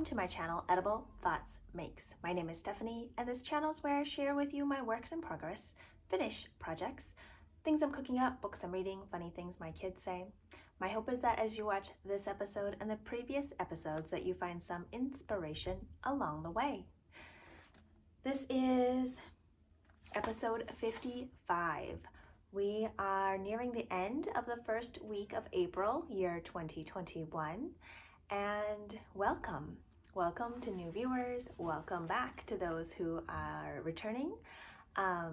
welcome to my channel, Edible Thoughts Makes. My name is Stephanie, and this channel is where I share with you my works in progress, finished projects, things I'm cooking up, books I'm reading, funny things my kids say. My hope is that as you watch this episode and the previous episodes that you find some inspiration along the way. This is episode 55. We are nearing the end of the first week of April, year 2021. And welcome to new viewers. Welcome back to those who are returning. I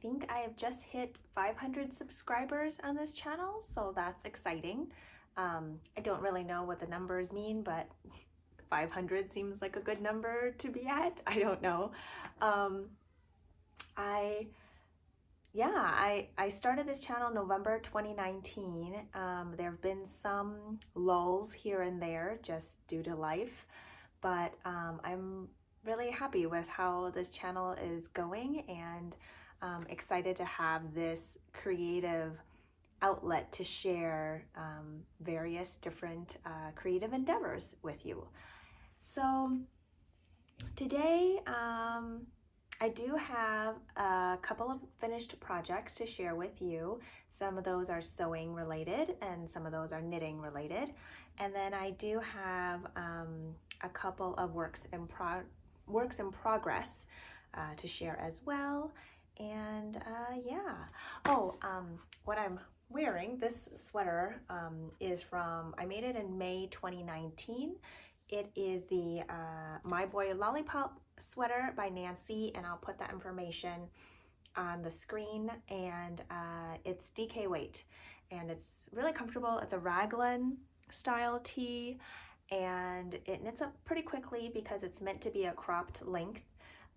think I have just hit 500 subscribers on this channel, so that's exciting. I don't really know what the numbers mean, but 500 seems like a good number to be at. I don't know. I started this channel November 2019. There have been some lulls here and there just due to life, but I'm really happy with how this channel is going and excited to have this creative outlet to share various different creative endeavors with you. So today, I do have a couple of finished projects to share with you. Some of those are sewing related and some of those are knitting related. And then I do have a couple of works in progress to share as well. And what I'm wearing, this sweater is from, I made it in May 2019. It is the My Boy Lollipop Sweater by Nancy, and I'll put that information on the screen. And it's DK weight, and it's really comfortable. It's a raglan style tee, and it knits up pretty quickly because it's meant to be a cropped length.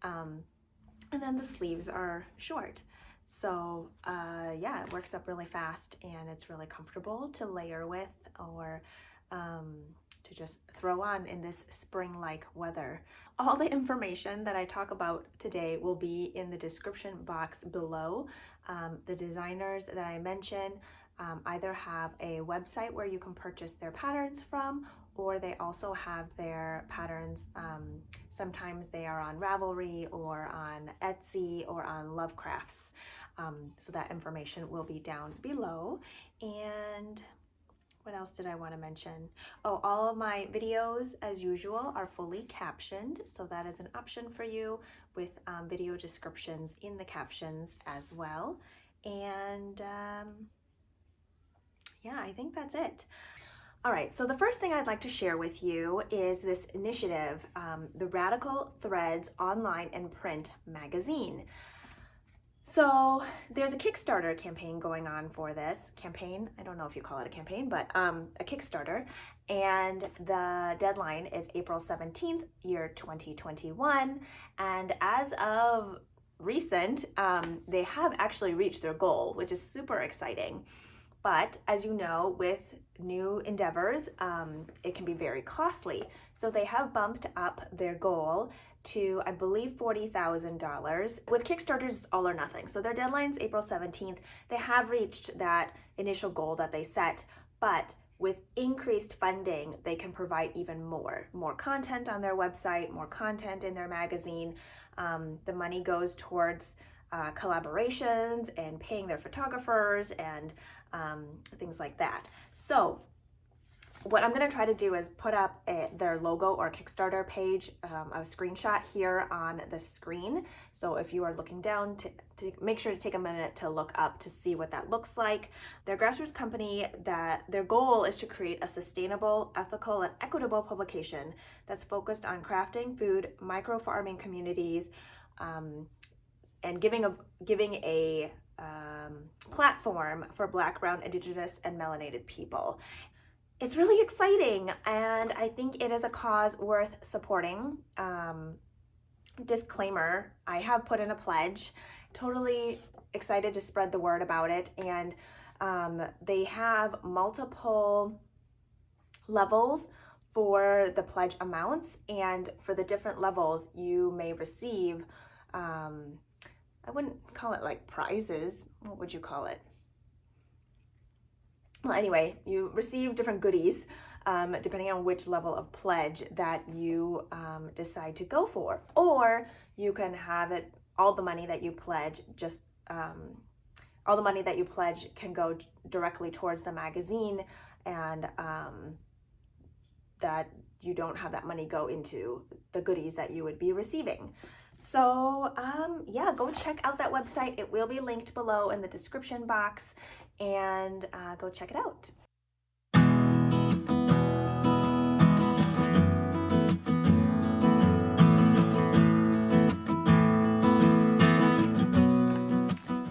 And then the sleeves are short. So it works up really fast, and it's really comfortable to layer with or to just throw on in this spring-like weather. All the information that I talk about today will be in the description box below. The designers that I mention either have a website where you can purchase their patterns from, or they also have their patterns, sometimes they are on Ravelry or on Etsy or on Lovecrafts. So that information will be down below. And what else did I want to mention? Oh, all of my videos, as usual, are fully captioned. So that is an option for you with video descriptions in the captions as well. And I think that's it. All right, so the first thing I'd like to share with you is this initiative, the Radical Threads Online and Print Magazine. So there's a Kickstarter campaign going on for this campaign. I don't know if you call it a campaign, but a Kickstarter. And the deadline is April 17th, year 2021. And as of recent, they have actually reached their goal, which is super exciting. But as you know, with new endeavors, it can be very costly. So they have bumped up their goal to, I believe, $40,000. With Kickstarters, it's all or nothing. So their deadline's April 17th. They have reached that initial goal that they set, but with increased funding, they can provide even more content on their website, more content in their magazine. The money goes towards collaborations and paying their photographers and things like that. So what I'm going to try to do is put up their logo or Kickstarter page, a screenshot here on the screen. So if you are looking down, to make sure to take a minute to look up to see what that looks like. They're a grassroots company that their goal is to create a sustainable, ethical, and equitable publication that's focused on crafting food, micro-farming communities, and giving a platform for Black, Brown, Indigenous, and melanated people. It's really exciting, and I think it is a cause worth supporting. Disclaimer, I have put in a pledge. Totally excited to spread the word about it, and they have multiple levels for the pledge amounts, and for the different levels you may receive, I wouldn't call it like prizes. What would you call it? Well, anyway, you receive different goodies depending on which level of pledge that you decide to go for. Or you can have it, all the money that you pledge, all the money that you pledge can go directly towards the magazine, and that you don't have that money go into the goodies that you would be receiving. So yeah, go check out that website. It will be linked below in the description box, and go check it out.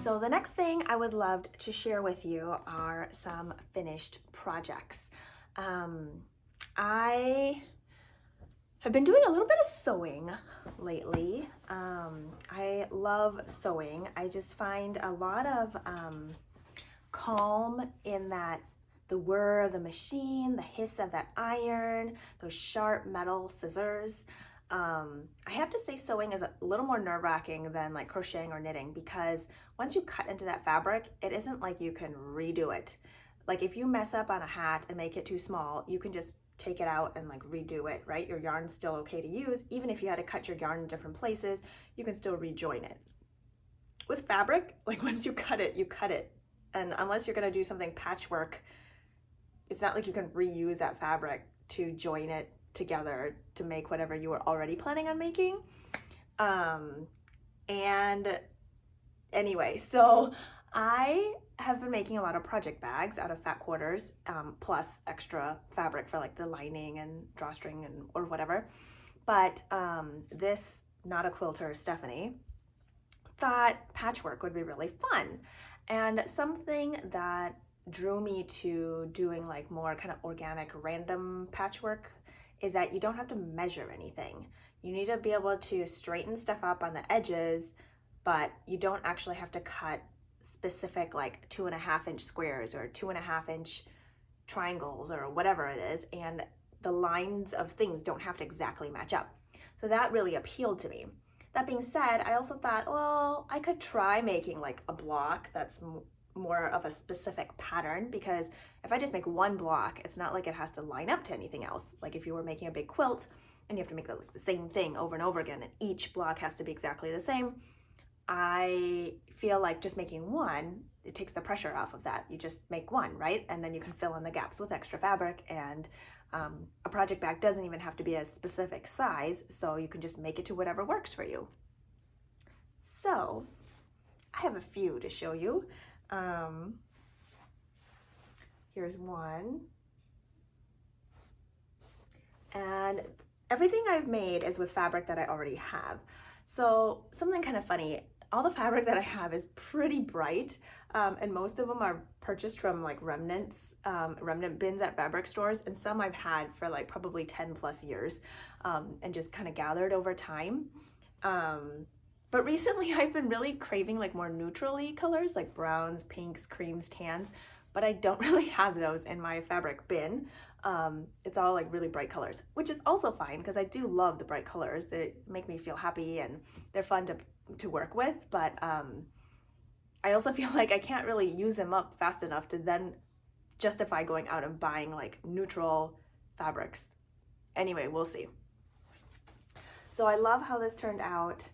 So the next thing I would love to share with you are some finished projects. I have been doing a little bit of sewing lately. I love sewing. I just find a lot of calm in that, the whir of the machine, the hiss of that iron, those sharp metal scissors. I have to say sewing is a little more nerve-wracking than like crocheting or knitting, because once you cut into that fabric, it isn't like you can redo it. Like if you mess up on a hat and make it too small, you can just take it out and like redo it, right? Your yarn's still okay to use. Even if you had to cut your yarn in different places, you can still rejoin it. With fabric, like once you cut it, you cut it. And unless you're gonna do something patchwork, it's not like you can reuse that fabric to join it together to make whatever you were already planning on making. And anyway, so I have been making a lot of project bags out of fat quarters, plus extra fabric for like the lining and drawstring and or whatever. But this Not-a-quilter Stephanie thought patchwork would be really fun. And something that drew me to doing like more kind of organic random patchwork is that you don't have to measure anything. You need to be able to straighten stuff up on the edges, but you don't actually have to cut specific like 2.5-inch squares or 2.5-inch triangles or whatever it is, and the lines of things don't have to exactly match up. So that really appealed to me. That being said, I also thought, well, I could try making like a block that's more of a specific pattern, because if I just make one block, it's not like it has to line up to anything else. Like if you were making a big quilt and you have to make the same thing over and over again and each block has to be exactly the same, I feel like just making one, it takes the pressure off of that. You just make one, right? And then you can fill in the gaps with extra fabric, and a project bag doesn't even have to be a specific size, so you can just make it to whatever works for you. So I have a few to show you. Here's one. And everything I've made is with fabric that I already have. So something kind of funny, all the fabric that I have is pretty bright, and most of them are purchased from like remnant bins at fabric stores, and some I've had for like probably 10 plus years, and just kind of gathered over time. But recently I've been really craving like more neutrally colors, like browns, pinks, creams, tans, but I don't really have those in my fabric bin. It's all like really bright colors, which is also fine because I do love the bright colors. They make me feel happy and they're fun to work with, but I also feel like I can't really use them up fast enough to then justify going out and buying like neutral fabrics. Anyway, we'll see. So I love how this turned out.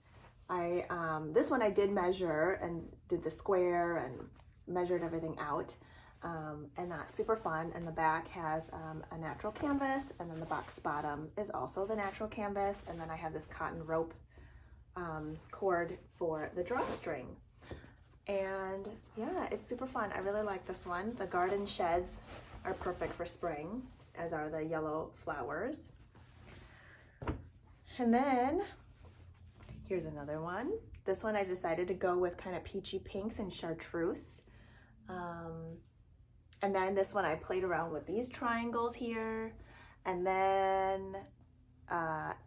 This one I did measure and did the square and measured everything out, and that's super fun. And the back has a natural canvas, and then the box bottom is also the natural canvas, and then I have this cotton rope cord for the drawstring. And yeah, it's super fun. I really like this one. The garden sheds are perfect for spring, as are the yellow flowers. And then here's another one. This one I decided to go with kind of peachy pinks and chartreuse. And then this one I played around with these triangles here, and then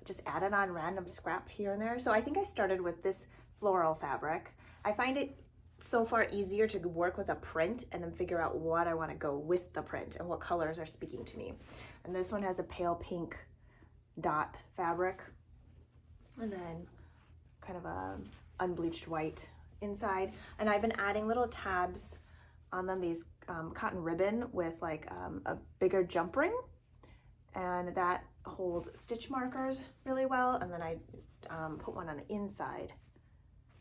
just added on random scrap here and there. So I think I started with this floral fabric. I find it so far easier to work with a print and then figure out what I want to go with the print and what colors are speaking to me. And this one has a pale pink dot fabric, and then kind of a unbleached white inside. And I've been adding little tabs on them, these cotton ribbon with like a bigger jump ring. and that holds stitch markers really well. And then I put one on the inside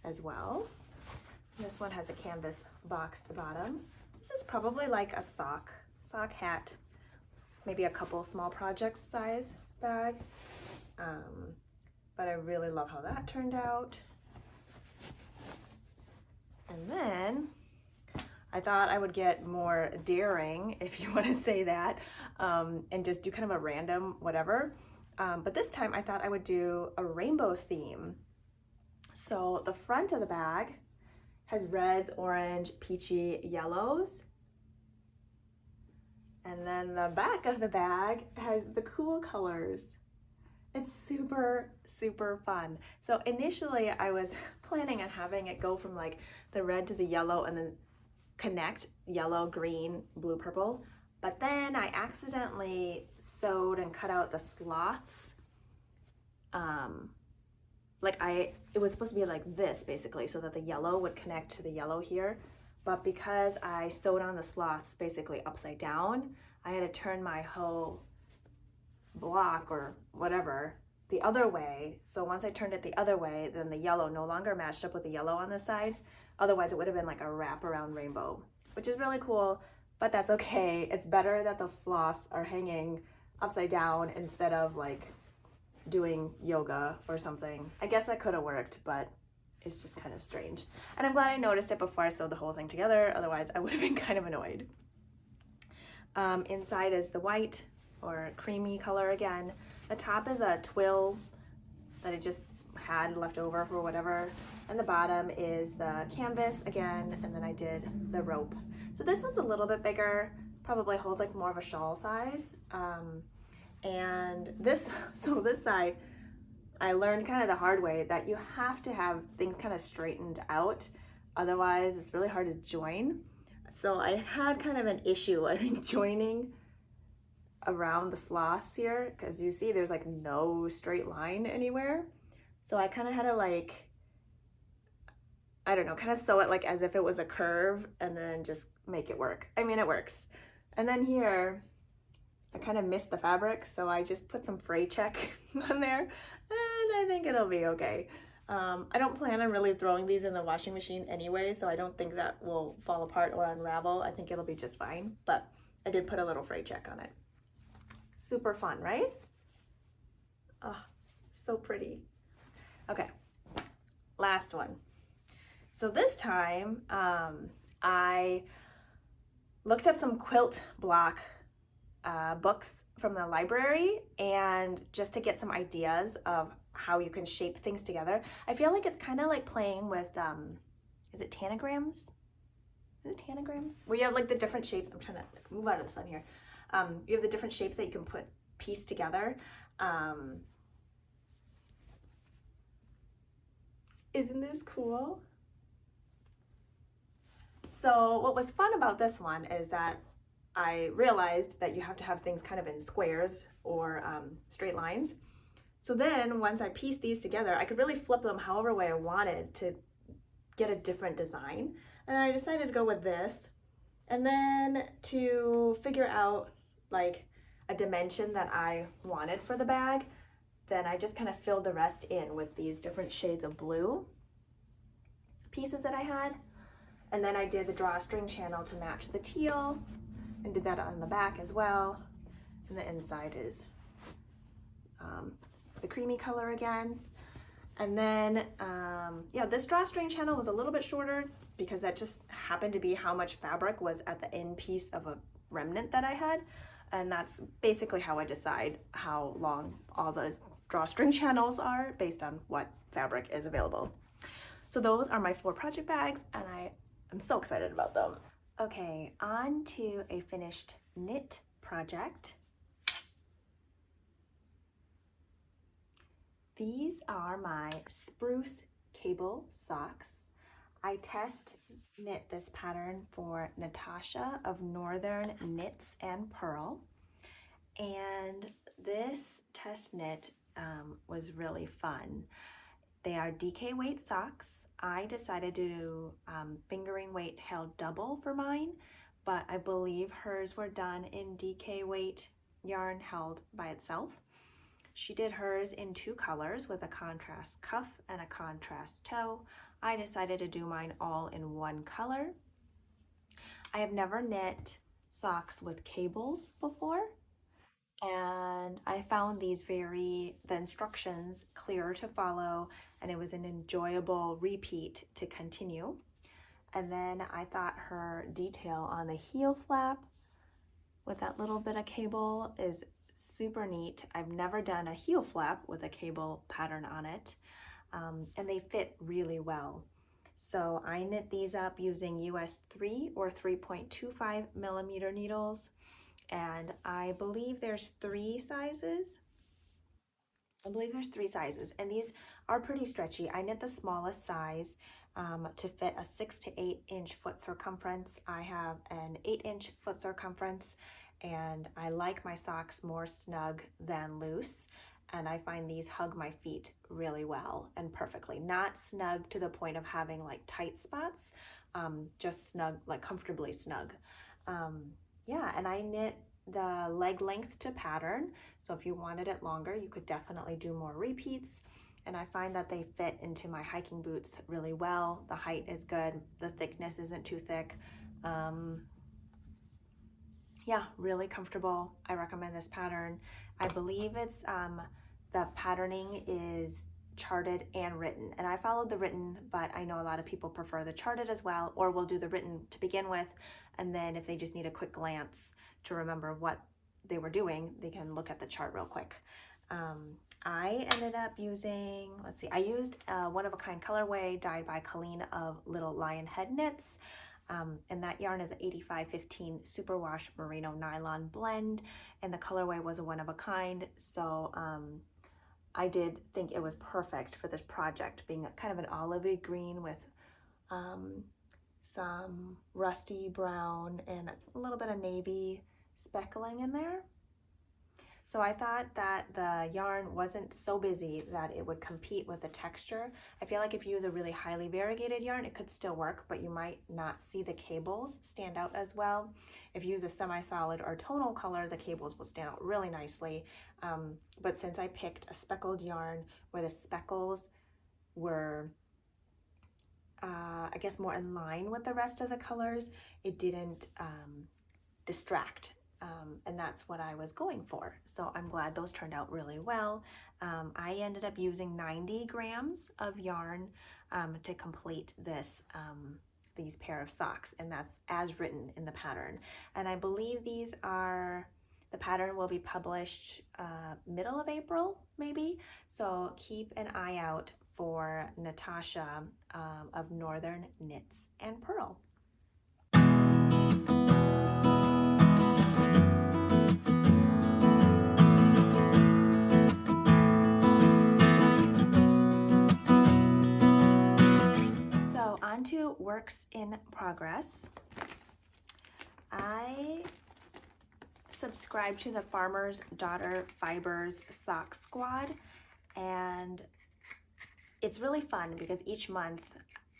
as well. This one has a canvas boxed bottom. This is probably like a sock hat, maybe a couple small projects size bag. But I really love how that turned out. And then I thought I would get more daring, if you want to say that, and just do kind of a random whatever. But this time I thought I would do a rainbow theme. So the front of the bag has reds, orange, peachy, yellows. And then the back of the bag has the cool colors. It's super, super fun. So initially I was planning on having it go from like the red to the yellow and then connect yellow, green, blue, purple. But then I accidentally sewed and cut out the sloths. It was supposed to be like this basically, so that the yellow would connect to the yellow here. But because I sewed on the sloths basically upside down, I had to turn my whole block or whatever the other way. So once I turned it the other way, then the yellow no longer matched up with the yellow on this side. Otherwise it would have been like a wraparound rainbow, which is really cool, but that's okay. It's better that the sloths are hanging upside down instead of like doing yoga or something. I guess that could have worked, but it's just kind of strange. And I'm glad I noticed it before I sewed the whole thing together. Otherwise I would have been kind of annoyed. Inside is the white or creamy color again. The top is a twill that I just had left over for whatever. And the bottom is the canvas again, and then I did the rope. So this one's a little bit bigger, probably holds like more of a shawl size. And this side, I learned kind of the hard way that you have to have things kind of straightened out. Otherwise, it's really hard to join. So I had kind of an issue, I think, joining around the sloths here, because you see there's like no straight line anywhere. So I kind of had to like, I don't know, kind of sew it like as if it was a curve and then just make it work. I mean, it works. And then here, I kind of missed the fabric, so I just put some fray check on there, and I think it'll be okay. I don't plan on really throwing these in the washing machine anyway, so I don't think that will fall apart or unravel. I think it'll be just fine, but I did put a little fray check on it. Super fun, right? Oh, so pretty. Okay, last one. So this time, I looked up some quilt block books from the library, and just to get some ideas of how you can shape things together. I feel like it's kind of like playing with, is it tanagrams? Is it tanagrams? Where you have like the different shapes. I'm trying to move out of the sun here. You have the different shapes that you can piece together. Isn't this cool? So what was fun about this one is that I realized that you have to have things kind of in squares or straight lines. So then once I pieced these together, I could really flip them however way I wanted to get a different design. And I decided to go with this. And then to figure out like a dimension that I wanted for the bag, then I just kind of filled the rest in with these different shades of blue pieces that I had. And then I did the drawstring channel to match the teal, and did that on the back as well. And the inside is the creamy color again. And then, yeah, this drawstring channel was a little bit shorter because that just happened to be how much fabric was at the end piece of a remnant that I had. And that's basically how I decide how long all the drawstring channels are based on what fabric is available. So those are my 4 project bags, and I'm so excited about them. Okay, on to a finished knit project. These are my spruce cable socks. I test knit this pattern for Natasha of Northern Knits and Purl, and this test knit was really fun. They are DK weight socks. I decided to do fingering weight held double for mine, but I believe hers were done in DK weight yarn held by itself. She did hers in 2 colors with a contrast cuff and a contrast toe. I decided to do mine all in 1 color. I have never knit socks with cables before, and I found the instructions clearer to follow, and it was an enjoyable repeat to continue. And then I thought her detail on the heel flap with that little bit of cable is super neat. I've never done a heel flap with a cable pattern on it, and they fit really well. So I knit these up using US 3 or 3.25 millimeter needles, and I believe there's 3 sizes. And these are pretty stretchy. I knit the smallest size to fit a 6 to 8 inch foot circumference. I have an 8-inch foot circumference, and I like my socks more snug than loose, and I find these hug my feet really well and perfectly. Not snug to the point of having like tight spots, just snug, like comfortably snug. Yeah, and I knit the leg length to pattern, so if you wanted it longer, you could definitely do more repeats. And I find that they fit into my hiking boots really well. The height is good, the thickness isn't too thick. Yeah, really comfortable. I recommend this pattern. I believe it's the patterning is charted and written, and I followed the written, but I know a lot of people prefer the charted as well, or will do the written to begin with, and then if they just need a quick glance to remember what they were doing, they can look at the chart real quick. I ended up using, I used a one-of-a-kind colorway dyed by Colleen of Little Lion Head Knits, and that yarn is an 8515 superwash merino nylon blend, and the colorway was a one-of-a-kind, so I did think it was perfect for this project, being kind of an olivey green with some rusty brown and a little bit of navy speckling in there. So I thought that the yarn wasn't so busy that it would compete with the texture. I feel like if you use a really highly variegated yarn, it could still work, but you might not see the cables stand out as well. If you use a semi-solid or tonal color, the cables will stand out really nicely. But since I picked a speckled yarn where the speckles were, I guess, more in line with the rest of the colors, it didn't distract. And that's what I was going for. So I'm glad those turned out really well. I ended up using 90 grams of yarn to complete these pair of socks, and that's as written in the pattern. And I believe the pattern will be published middle of April, maybe. So keep an eye out for Natasha of Northern Knits and Purl. On to works in progress. I subscribe to the Farmer's Daughter Fibers Sock Squad, and it's really fun because each month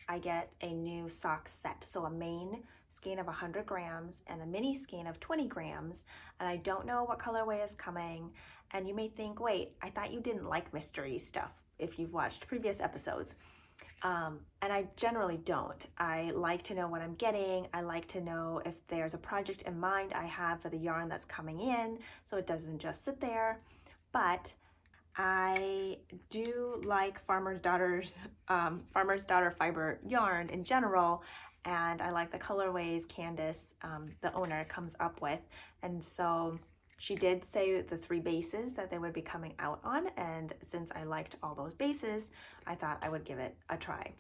I get a new sock set. So a main skein of 100 grams and a mini skein of 20 grams, and I don't know what colorway is coming. And you may think, wait, I thought you didn't like mystery stuff if you've watched previous episodes. And I generally don't. I like to know what I'm getting. I like to know if there's a project in mind I have for the yarn that's coming in, so it doesn't just sit there. But I do like Farmer's Daughter fiber yarn in general, and I like the colorways Candace, the owner, comes up with. And so she did say the 3 bases that they would be coming out on, and since I liked all those bases, I thought I would give it a try.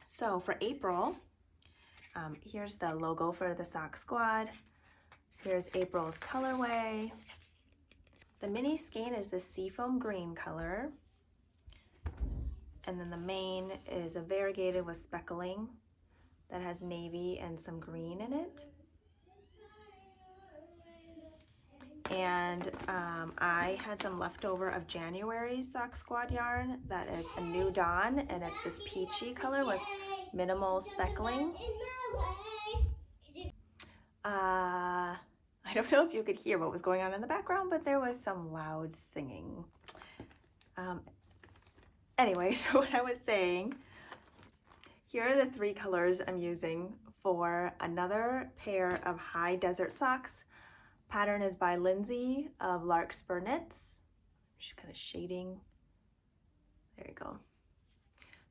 So for April, here's the logo for the Sock Squad. Here's April's colorway. The mini skein is the seafoam green color, and then the main is a variegated with speckling that has navy and some green in it. And I had some leftover of January's Sock Squad yarn that is a New Dawn, and it's this peachy color with minimal speckling. I I don't know if you could hear what was going on in the background, but there was some loud singing. Anyway, so what I was saying, here are the 3 colors I'm using for another pair of high desert socks. Pattern is by Lindsay of Larkspur Knits. Just kind of shading. There you go.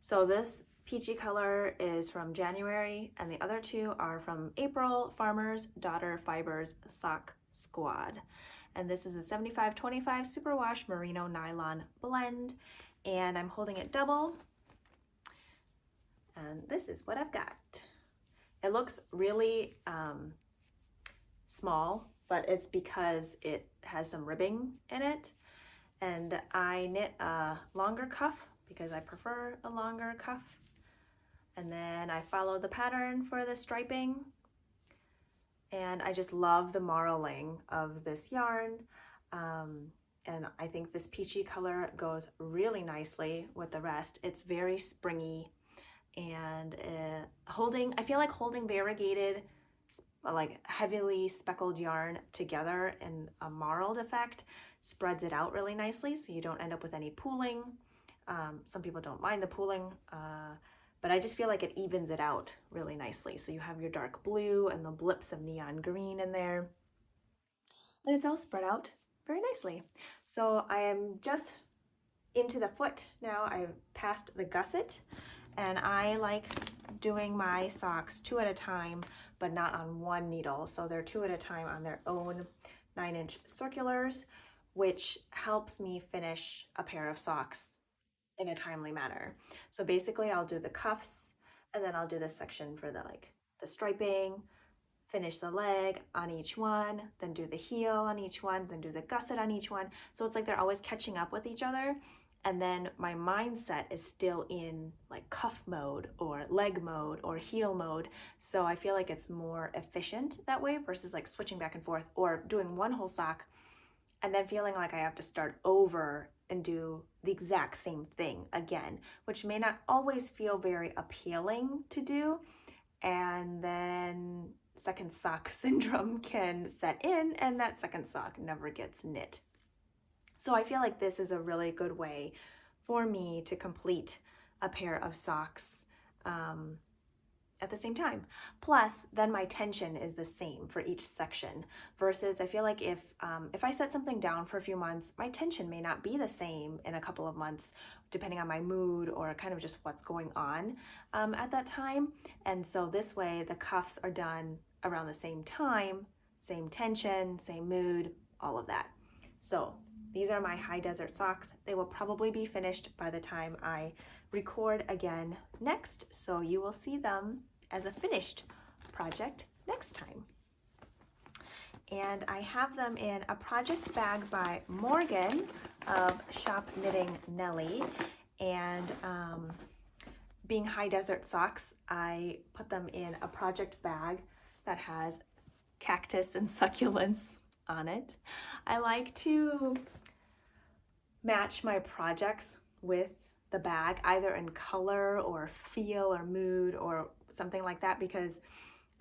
So this peachy color is from January, and the other 2 are from April, Farmer's Daughter Fibers Sock Squad. And this is a 75-25 superwash merino nylon blend, and I'm holding it double. And this is what I've got. It looks really small, but it's because it has some ribbing in it. And I knit a longer cuff because I prefer a longer cuff. And then I follow the pattern for the striping. And I just love the marling of this yarn. And I think this peachy color goes really nicely with the rest. It's very springy, and I feel like holding variegated, like heavily speckled yarn together in a marled effect spreads it out really nicely, so you don't end up with any pooling. Some people don't mind the pooling, but I just feel like it evens it out really nicely. So you have your dark blue and the blips of neon green in there, and it's all spread out very nicely. So I am just into the foot now. I've passed the gusset, and I like doing my socks 2 at a time, but not on one needle. So they're 2 at a time on their own 9-inch circulars, which helps me finish a pair of socks in a timely manner. So basically I'll do the cuffs, and then I'll do this section for the striping, finish the leg on each one, then do the heel on each one, then do the gusset on each one. So it's like they're always catching up with each other. And then my mindset is still in like cuff mode or leg mode or heel mode. So I feel like it's more efficient that way versus like switching back and forth or doing one whole sock and then feeling like I have to start over and do the exact same thing again, which may not always feel very appealing to do. And then second sock syndrome can set in, and that second sock never gets knit. So I feel like this is a really good way for me to complete a pair of socks at the same time. Plus, then my tension is the same for each section, versus I feel like if I set something down for a few months, my tension may not be the same in a couple of months, depending on my mood or kind of just what's going on at that time. And so this way, the cuffs are done around the same time, same tension, same mood, all of that. So these are my high desert socks. They will probably be finished by the time I record again next, so you will see them as a finished project next time. And I have them in a project bag by Morgan of Shop Knitting Nelly. And being high desert socks, I put them in a project bag that has cactus and succulents on it. I like to match my projects with the bag, either in color or feel or mood or something like that, because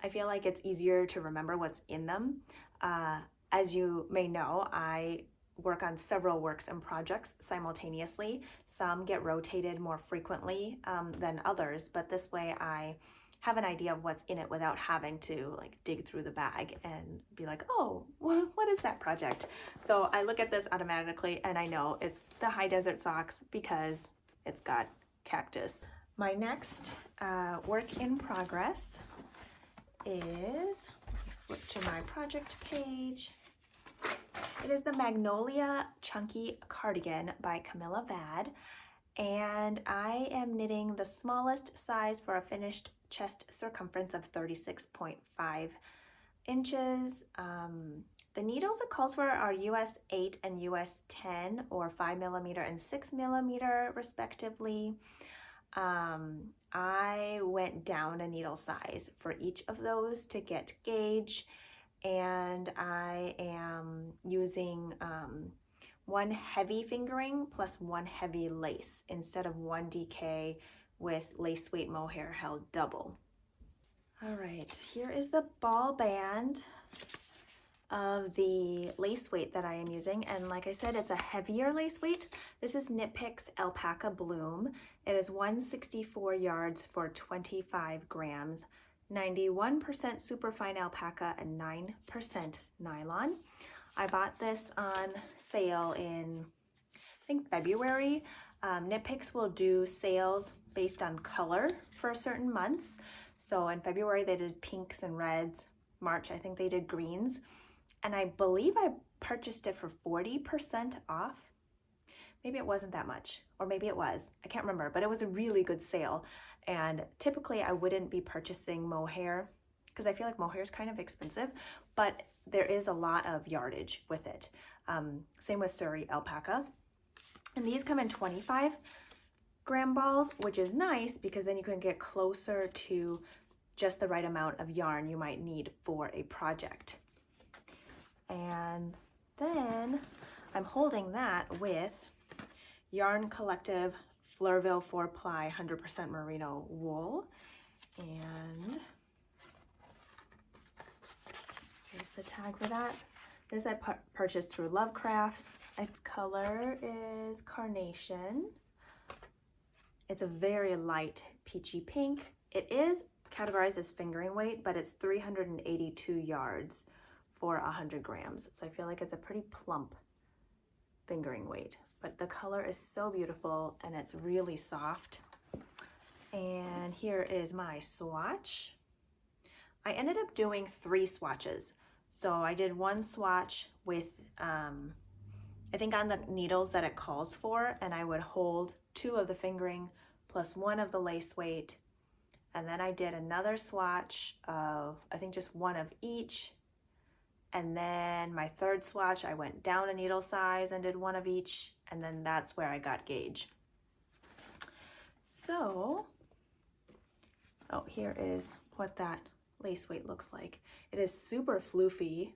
I feel like it's easier to remember what's in them. As you may know, I work on several works and projects simultaneously. Some get rotated more frequently than others, but this way I have an idea of what's in it without having to like dig through the bag and be like, oh, what is that project? So I look at this automatically and I know it's the high desert socks because it's got cactus. My next work in progress is, flip to my project page. It is the Magnolia Chunky Cardigan by Camilla Vad. And I am knitting the smallest size for a finished chest circumference of 36.5 inches. The needles it calls for are US 8 and US 10, or 5mm and 6mm respectively. I went down a needle size for each of those to get gauge, and I am using one heavy fingering plus one heavy lace instead of one DK with lace weight mohair held double. All right, here is the ball band of the lace weight that I am using, and like I said, it's a heavier lace weight. This is Knit Picks Alpaca Bloom. It is 164 yards for 25 grams, 91% superfine alpaca and 9% nylon. I bought this on sale in, I think, February. Knit Picks will do sales based on color for certain months. So in February they did pinks and reds. March I think they did greens. And I believe I purchased it for 40% off. Maybe it wasn't that much, or maybe it was. I can't remember, but it was a really good sale. And typically I wouldn't be purchasing mohair because I feel like mohair is kind of expensive, but there is a lot of yardage with it. Same with Surrey alpaca. And these come in 25-gram balls, which is nice because then you can get closer to just the right amount of yarn you might need for a project. And then I'm holding that with Yarn Collective Fleurville 4-ply 100% merino wool. And here's the tag for that. This I purchased through Lovecrafts. Its color is Carnation. It's a very light peachy pink. It is categorized as fingering weight, but it's 382 yards for 100 grams. So I feel like it's a pretty plump fingering weight, but the color is so beautiful and it's really soft. And here is my swatch. I ended up doing 3 swatches. So I did one swatch with, I think on the needles that it calls for, and I would hold 2 of the fingering plus 1 of the lace weight. And then I did another swatch of, I think just 1 of each. And then my 3rd swatch, I went down a needle size and did 1 of each. And then that's where I got gauge. So, oh, here is what that lace weight looks like. It is super floofy.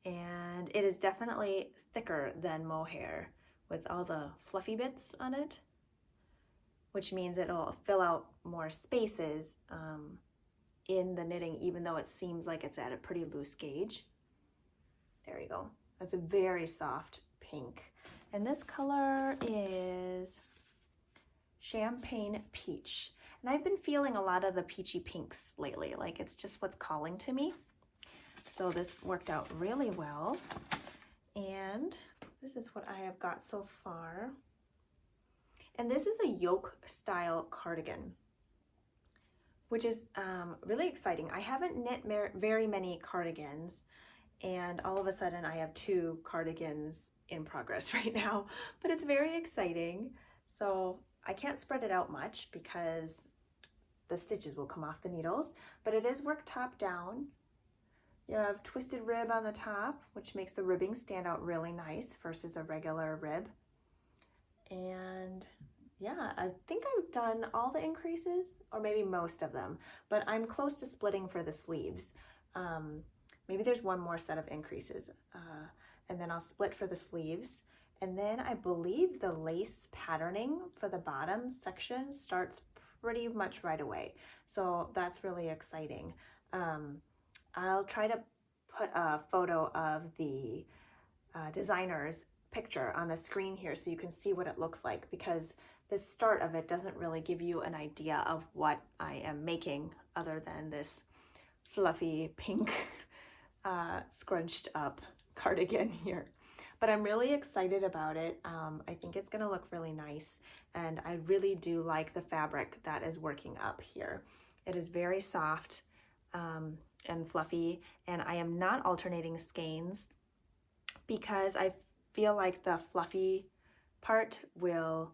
And it is definitely thicker than mohair with all the fluffy bits on it, which means it'll fill out more spaces in the knitting, even though it seems like it's at a pretty loose gauge. There you go. That's a very soft pink. And this color is Champagne Peach. And I've been feeling a lot of the peachy pinks lately, like it's just what's calling to me. So this worked out really well. And this is what I have got so far. And this is a yoke style cardigan, which is really exciting. I haven't knit very many cardigans, and all of a sudden I have 2 cardigans in progress right now, but it's very exciting. So I can't spread it out much because the stitches will come off the needles, but it is worked top down. You have twisted rib on the top, which makes the ribbing stand out really nice versus a regular rib. And yeah, I think I've done all the increases, or maybe most of them, but I'm close to splitting for the sleeves. Maybe there's one more set of increases, and then I'll split for the sleeves. And then I believe the lace patterning for the bottom section starts pretty much right away. So that's really exciting. I'll try to put a photo of the designer's picture on the screen here so you can see what it looks like, because the start of it doesn't really give you an idea of what I am making other than this fluffy pink scrunched up cardigan here. But I'm really excited about it. I think it's gonna look really nice, and I really do like the fabric that is working up here. It is very soft and fluffy, and I am not alternating skeins because I feel like the fluffy part will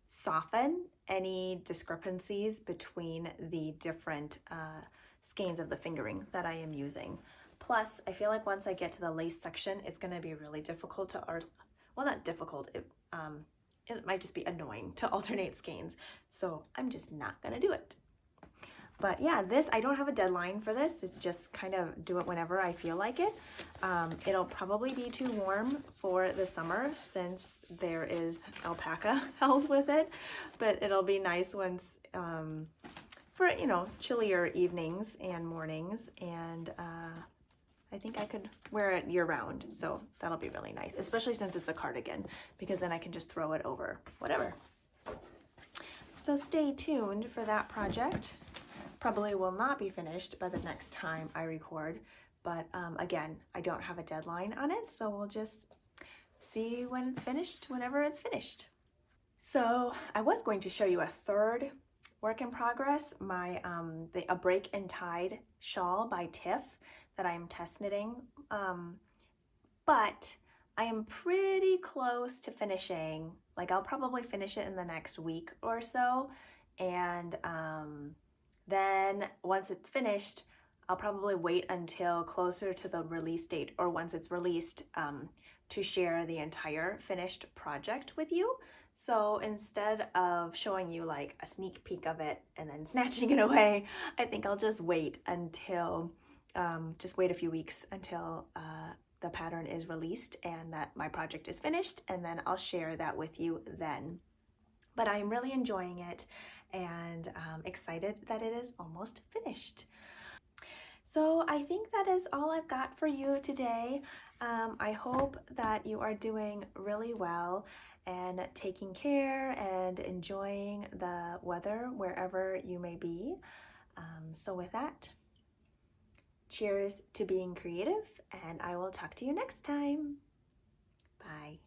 soften any discrepancies between the different skeins of the fingering that I am using. Plus, I feel like once I get to the lace section, it's going to be really difficult to well, not difficult, it might just be annoying to alternate skeins. So I'm just not going to do it. But yeah, this, I don't have a deadline for this. It's just kind of do it whenever I feel like it. It'll probably be too warm for the summer since there is alpaca held with it, but it'll be nice once for, you know, chillier evenings and mornings, and I think I could wear it year round, so that'll be really nice, especially since it's a cardigan, because then I can just throw it over whatever. So stay tuned for that project. Probably will not be finished by the next time I record, but again, I don't have a deadline on it, so we'll just see when it's finished, whenever it's finished. So I was going to show you a third work in progress, my a Break and Tide shawl by Tiff that I'm test knitting, but I am pretty close to finishing. Like, I'll probably finish it in the next week or so, and then once it's finished, I'll probably wait until closer to the release date, or once it's released, to share the entire finished project with you. So instead of showing you like a sneak peek of it and then snatching it away, I think I'll just wait until, just wait a few weeks until the pattern is released and that my project is finished, and then I'll share that with you then. But I'm really enjoying it and excited that it is almost finished. So I think that is all I've got for you today. I hope that you are doing really well and taking care and enjoying the weather wherever you may be. So with that, cheers to being creative, and I will talk to you next time. Bye.